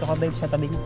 Dito ka babe sa tabi niya.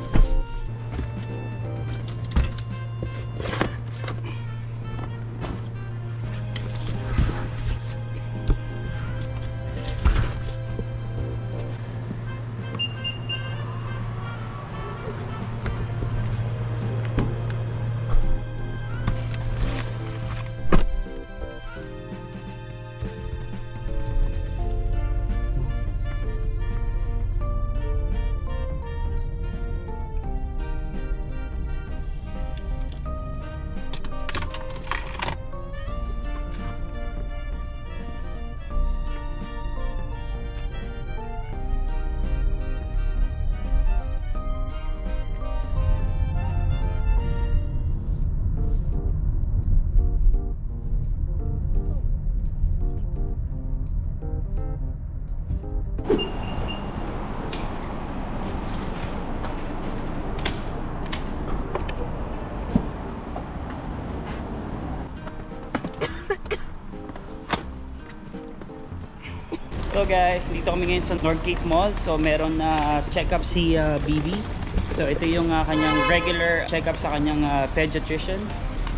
So guys, dito kami ngayon sa Northgate Mall. So meron na check-up si Bibi. So ito yung kanyang regular check-up sa kanyang pediatrician.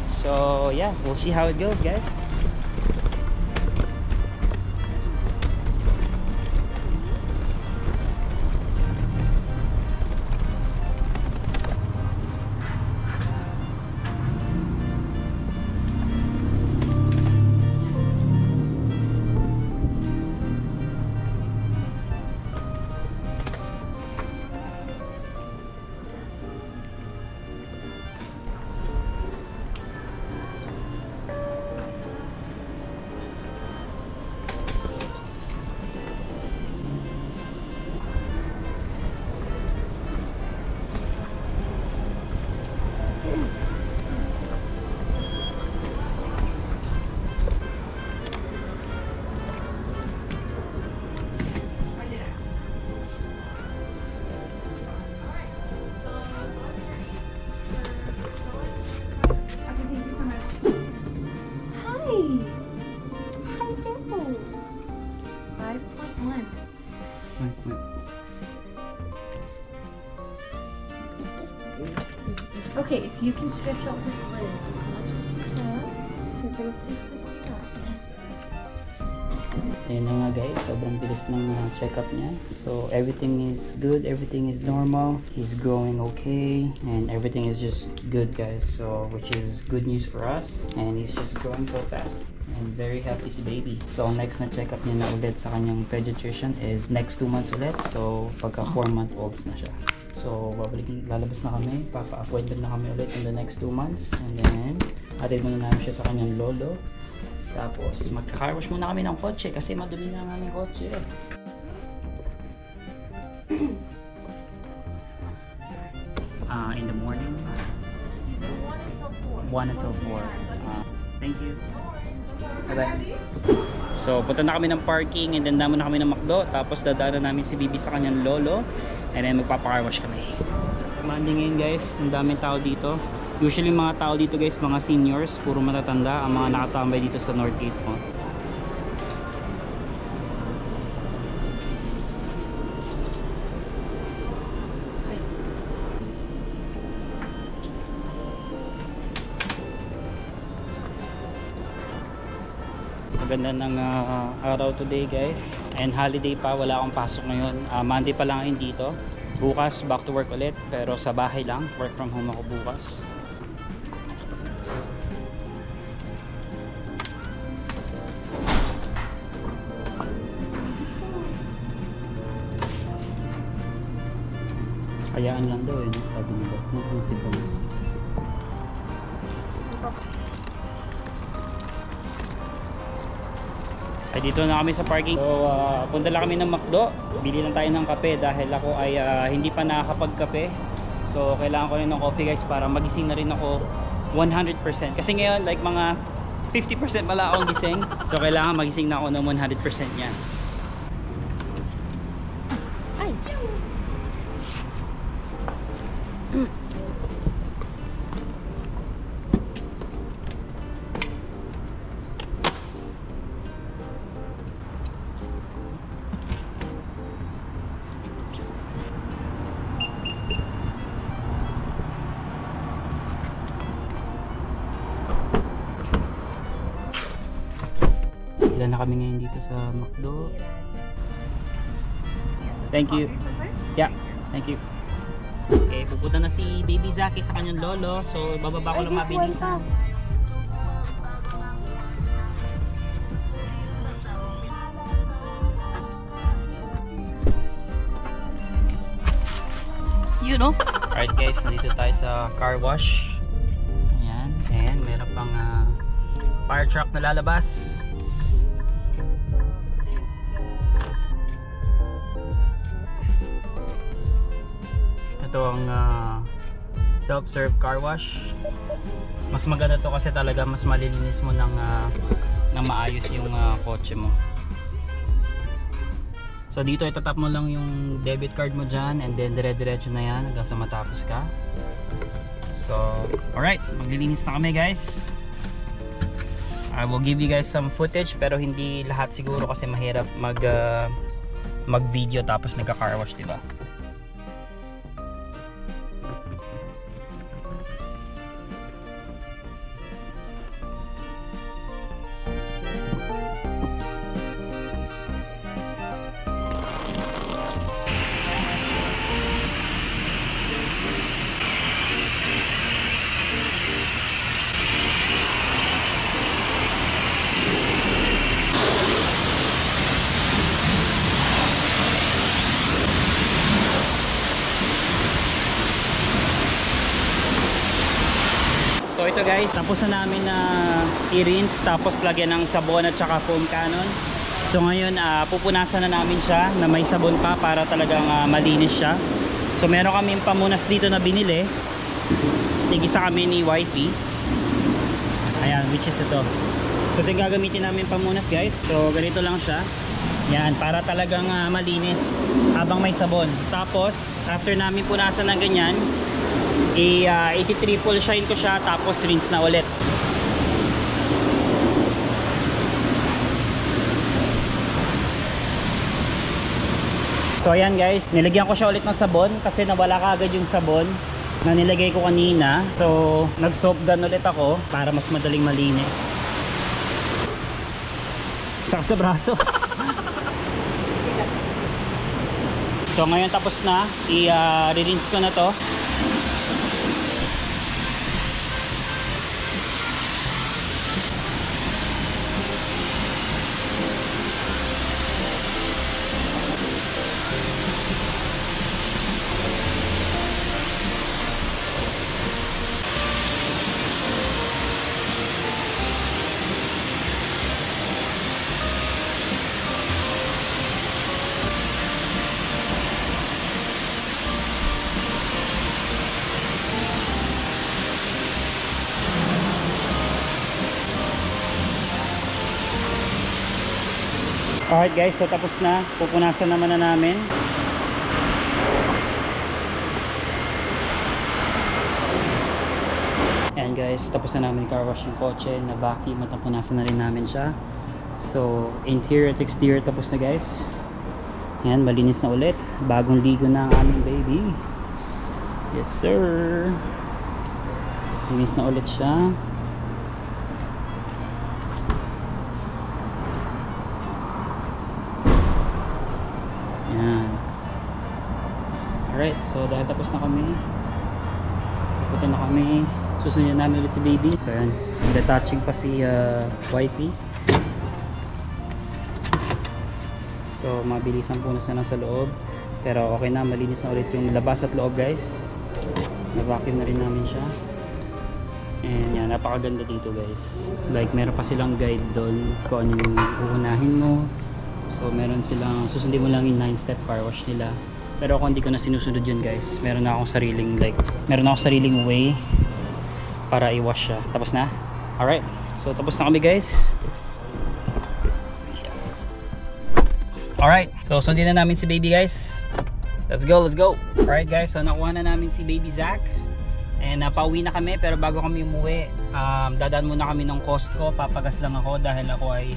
So yeah, we'll see how it goes guys. Okay, if you can stretch out his legs as much as you can, you're gonna see 59. Ayan na nga guys, sobrang bilis ng check-up niya. So everything is good, everything is normal. He's growing okay and everything is just good guys. So which is good news for us, and he's just growing so fast. And very happy si baby. So next na check-up niya na ulit sa kanyang pediatrician is next 2 months ulit. So pagka 4-month-olds na siya. So lalabas na kami, papa-appointment na kami ulit in the next 2 months. And then atid muna namin siya sa kanyang lolo. Tapos magka-car wash muna kami ng kotse kasi madumi na ang aming kotse. In the morning 1 until 4. Thank you. Bye-bye. So punta na kami ng parking and then damo na kami ng McDo. Tapos dadaanan namin si Bibi sa kanyang lolo. And then magpapa-car wash kami. Demanding ngayon guys, ang daming tao dito. Usually mga tao dito guys, mga seniors, puro matatanda ang mga nakatambay dito sa Northgate Mall. Maganda ng araw today guys, and holiday pa, wala akong pasok ngayon. Monday pa lang ngayon dito. Bukas back to work ulit, pero sa bahay lang, work from home ako bukas. Hayaan lang daw eh, sabi nila, no principles. Ay, dito na kami sa parking. So punta lang kami ng McDo, bili lang tayo ng kape dahil ako ay hindi pa nakakapagkape. So kailangan ko rin ng coffee guys para magising na rin ako 100%. Kasi ngayon like mga 50% pala akong gising. So kailangan magising na ako ng 100% yan. Ay! Ilan na kami ngayon dito sa McDo. Thank you. Yeah, thank you. Okay, pupunta na si Baby Zaki sa kanyang lolo. So, bababa ko lang mabilisan. You know? Alright guys, nandito tayo sa car wash. Ayan, and meron pang fire truck na lalabas. Ito ang self-serve car wash. Mas maganda to kasi talaga mas malilinis mo ng maayos yung kotse mo. So dito itatap mo lang yung debit card mo dyan and then dire-diretso na yan hanggang sa matapos ka. So alright, maglilinis na kami guys. I will give you guys some footage pero hindi lahat siguro kasi mahirap mag video tapos nagka-car wash, diba? So ito guys, tapos na namin na i-rinse tapos lagyan ng sabon at saka foam cannon. So ngayon pupunasan na namin siya na may sabon pa para talagang malinis siya. So meron kaming pamunas dito na binili. Tig-isa kami ni wifey. Ayan, which is ito. So ito gagamitin namin pamunas guys. So ganito lang siya. Yan, para talagang malinis habang may sabon. Tapos after namin punasan ng ganyan, i-triple shine ko siya tapos rinse na ulit. So ayan guys, nilagyan ko siya ulit ng sabon kasi nawala kaagad yung sabon na nilagay ko kanina. So nag soap gun ulit ako para mas madaling malinis. Sakit sa braso. So ngayon tapos na, i-rinse ko na to. Alright guys, so tapos na. Pupunasan naman na namin. Ayan guys, tapos na namin car wash yung kotse na vacuum at punasan na rin namin siya. So interior at exterior tapos na guys. Ayan, malinis na ulit. Bagong ligo na ang aming baby. Yes sir. Linis na ulit siya. Alright, so dahil tapos na kami, pupunta na kami, susunod namin ulit si baby. So yan, detaching pa si wifey. So mabilisan po na sa loob, pero okay na, malinis na ulit yung labas at loob guys. Na-vacuum na rin namin siya. And yan, napakaganda dito guys. Like meron pa silang guide doon kung ano yung uunahin mo. So meron silang, susundin mo lang yung 9-step car wash nila. Pero ako hindi ko na sinusunod yun guys. Meron na akong sariling way para i-wash siya. Tapos na? Alright. So tapos na kami guys. Alright. So sundin na namin si baby guys. Let's go, let's go. Alright guys. So nakuha na namin si baby Zach. And pauwi na kami. Pero bago kami umuwi, dadaan muna kami ng Costco. Papagas lang ako dahil ako ay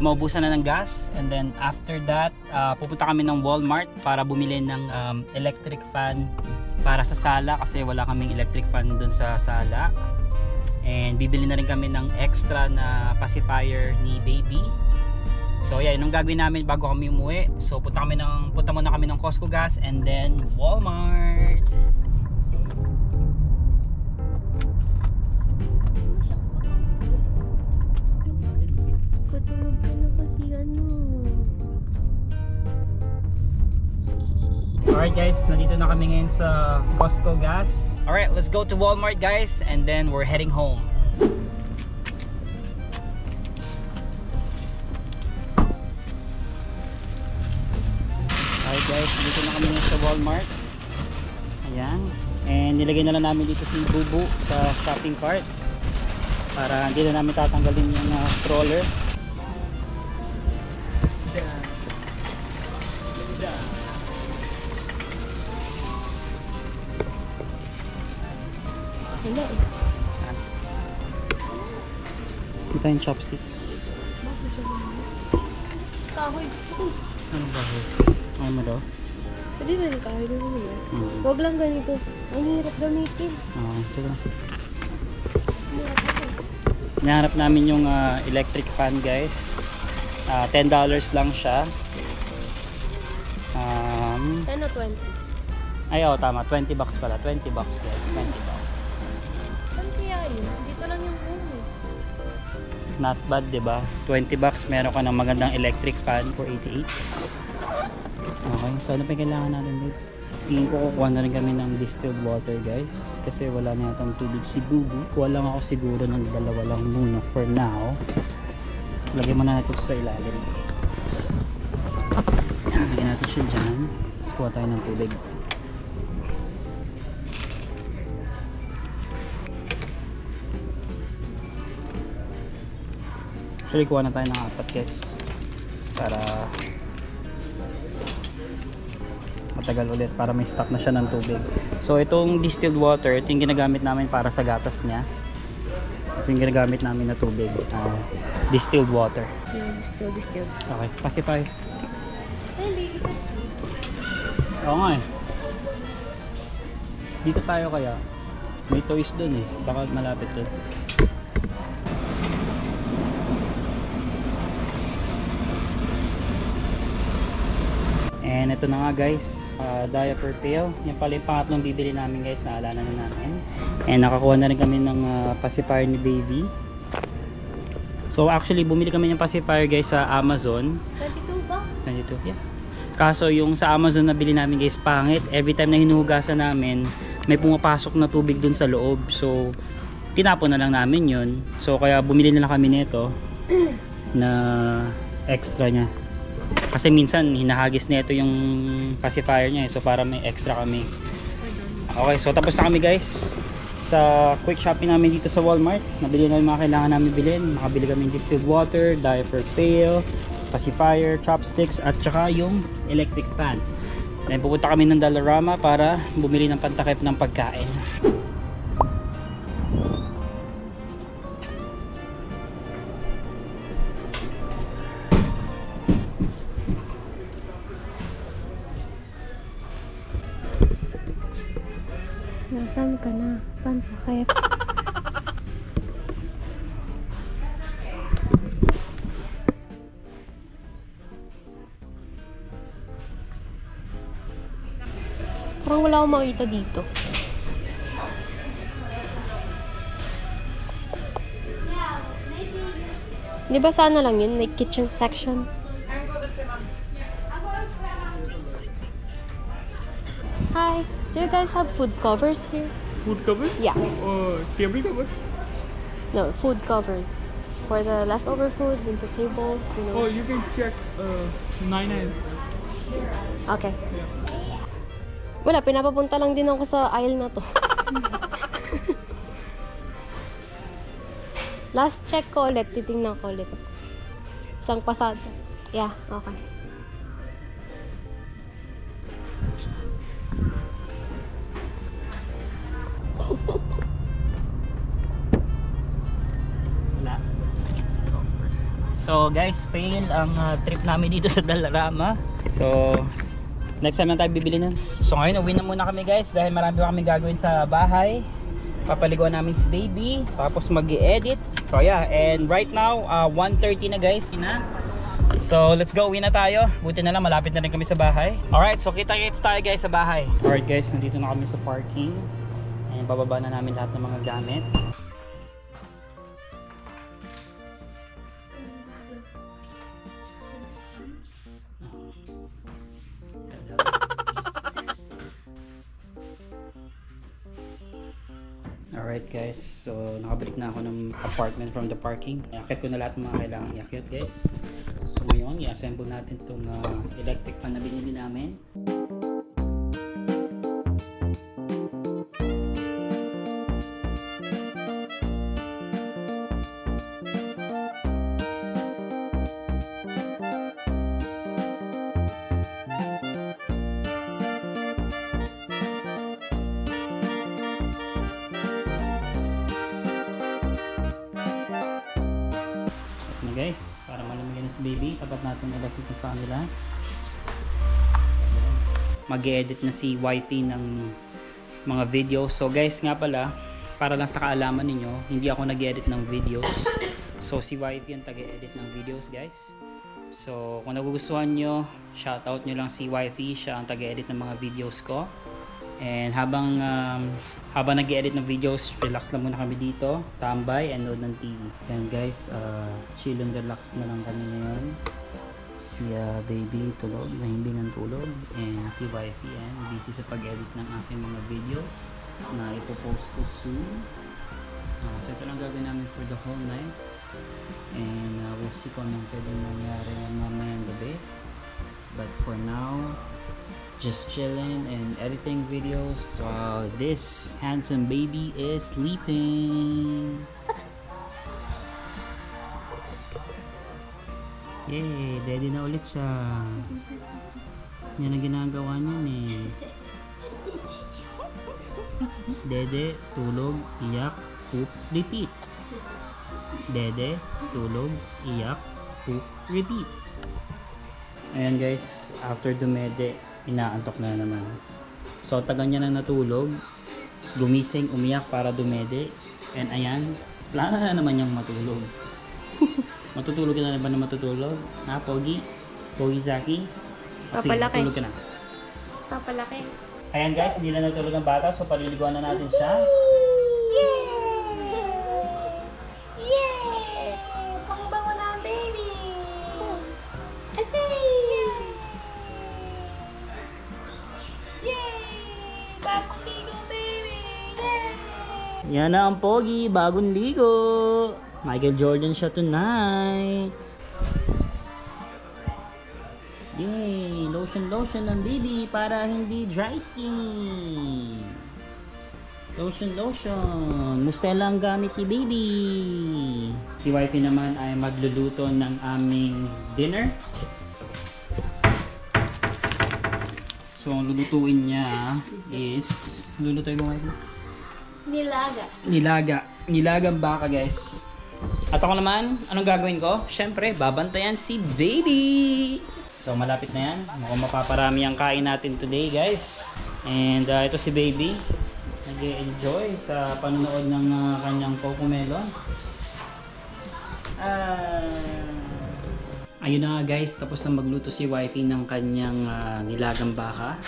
maubusan na ng gas. And then after that, pupunta kami ng Walmart para bumili ng electric fan para sa sala kasi wala kaming electric fan dun sa sala. And bibili na rin kami ng extra na pacifier ni baby So yeah, yun ang gagawin namin bago kami umuwi. So punta muna kami ng Costco gas and then Walmart. Patulog ka na kasi ano. Alright guys, nandito na kami ngayon sa Costco gas. Alright, let's go to Walmart guys and then we're heading home. Alright guys, nandito na kami ngayon sa Walmart. Ayan. And nilagay na lang namin dito si Bubu sa shopping cart para hindi na namin tatanggalin yung stroller. Wala eh. Ito yung chopsticks. Bakit siya naman? Kahoy gusto ko. Ano ba? Ano mo daw? Pwede na yung kahoy na naman. Huwag lang ganito. Ang hirap gamitin. Oo, ito lang. Hirap ako. Hinahanap namin yung electric fan guys. $10 lang siya. 10 o 20? Ay tama, $20 pala. $20 guys, $20. Saan kaya yun? Dito lang yung room eh. Not bad, diba? $20 meron ka ng magandang electric fan for 88. Okay, so ano pa yung kailangan natin dito? Tingin ko kukuha na rin kami ng distilled water guys. Kasi wala na yatang tubig si Bubu. Kuha lang ako siguro ng dalawa lang muna for now. Lagyan mo na natin sa ilalim. Yan, lagyan natin siya dyan. Tapos kuha tayo ng tubig. Actually, kuha na tayo ng 4 guys. Para matagal ulit, para may stock na siya ng tubig. So itong distilled water, ito yung ginagamit namin para sa gatas niya. Ito yung ginagamit namin na tubig. Distilled water. Yeah, distilled. Okay, pacify. Ay, baby section. Oo nga eh. Dito tayo kaya. May toys dun eh. Baka malapit dun. And ito na nga guys, diaper pail. Yan pala yung pangatlong bibili namin guys, naalala na namin. And nakakuha na rin kami ng pacifier ni baby. So actually bumili kami ng pacifier guys sa Amazon. 22 ba? 22, yeah. Kaso yung sa Amazon na bili namin guys, pangit. Every time na hinuhugasan namin, may pumapasok na tubig dun sa loob. So tinapon na lang namin yun. So kaya bumili na lang kami nito na extra niya. Kasi minsan hinahagis nito yung pacifier niya, so para may extra kami. Okay, so tapos na kami guys sa quick shopping namin dito sa Walmart. Nabili na yung mga kailangan namin bilhin. Nakabili kami ng distilled water, diaper pail, pacifier, chopsticks, at saka yung electric fan. Then pupunta kami ng Dollarama para bumili ng pantakip ng pagkain. Nasaan ka na? Pantakip. Parang wala akong makita dito. Di ba sana lang yun? Like kitchen section? Hi! Do you guys have food covers here? Food cover? Yeah. Table cover? No, food covers. For the leftover food in the table, you know. Oh, you can check 99. Okay. Wala, pinapapunta lang din ako sa aisle na to. Last check ko ulit, titingnan ko ulit. Isang pasada. Yeah, okay. Wala. So guys, fail ang trip namin dito sa Dollarama. So next time na tayo bibili nun. So ngayon uwi na muna kami guys dahil marami pa kami gagawin sa bahay. Papaliguan namin si baby, tapos mag-i-edit. So yeah, and right now 1:30 na guys. So let's go, uwi na tayo. Buti na lang malapit na rin kami sa bahay. Alright, so kita-kits tayo guys sa bahay. Alright guys, nandito na kami sa parking. And bababa na namin lahat ng mga gamit. Alright guys, so nakabalik na ako ng apartment from the parking. Iakit ko na lahat ng mga kailangan iakit guys. So ngayon, i-assemble natin itong electric fan na binili namin. Guys, para malamigin na si baby, tapat natin yung electric sa kanila. Mag-edit na si wifey ng mga video. So guys, nga pala, para lang sa kaalaman ninyo, hindi ako nag-edit ng videos. So si wifey yung taga-edit ng videos guys. So kung nagugustuhan nyo, shoutout nyo lang si wifey, siya ang taga-edit ng mga videos ko. And habang nag-edit ng videos, relax lang muna kami dito, tambay and nood ng TV. Yan guys, chill and relax na lang kami ngayon. Si baby tulog, mahimbing ng tulog, and si wifey busy sa pag-edit ng aking mga videos na ipopost ko soon. So ito lang gagawin namin for the whole night, and we'll see kung anong pwedeng mangyari mamayang gabi. But for now, just chilling and editing videos while this handsome baby is sleeping. Yay! Daddy na ulit siya. Yan ang ginagawa niyan eh. Dede, tulog, iyak, poop, repeat. Dede, tulog, iyak, poop, repeat. Ayan guys, after dumede, inaantok na naman. So tagal niya na natulog, gumising, umiyak para dumede, and ayan, plano na naman niyang matulog. Matutulog ka na ba na matutulog? Ha, Pogi? Pogi Zaki? Papalaki. Tulog ka na. Papalaki. Ayan guys, hindi na natulog ang bata, so paliliguan na natin siya. Yan na ang Pogi, bagong ligo. Michael Jordan siya tonight. Yay! Lotion ang baby para hindi dry skin. Lotion. Mustela ang gamit ni baby. Si wifey naman ay magluluto ng aming dinner. So ang lulutuin niya is, lulutuin mo wifey? Nilagang baka guys. At ako naman, anong gagawin ko? Syempre, babantayan si baby. So malapit na yan. Mukhang mapaparami ang kain natin today guys. And ito si baby, nag-enjoy sa panonood ng kanyang Cocomelon. Ayun na nga guys, tapos na magluto si wifey ng kanyang nilagang baka.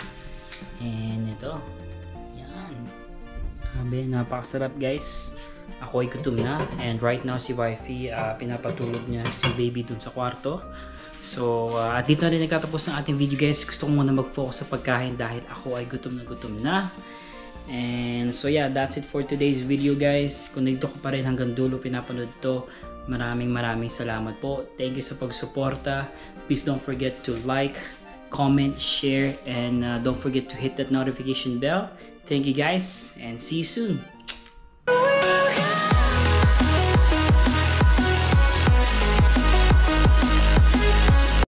And ito, yan. Sabi, napakasarap guys. Ako ay gutom na, and right now si wifey, pinapatulog niya si baby dun sa kwarto. So at dito na rin nagtatapos ng ating video guys. Gusto ko muna mag-focus sa pagkain dahil ako ay gutom na. And so yeah, that's it for today's video guys. Kung nandito ko pa rin hanggang dulo pinapanood to, maraming salamat po. Thank you sa pagsuporta. Please don't forget to like, comment, share, and don't forget to hit that notification bell. Thank you guys, and see you soon.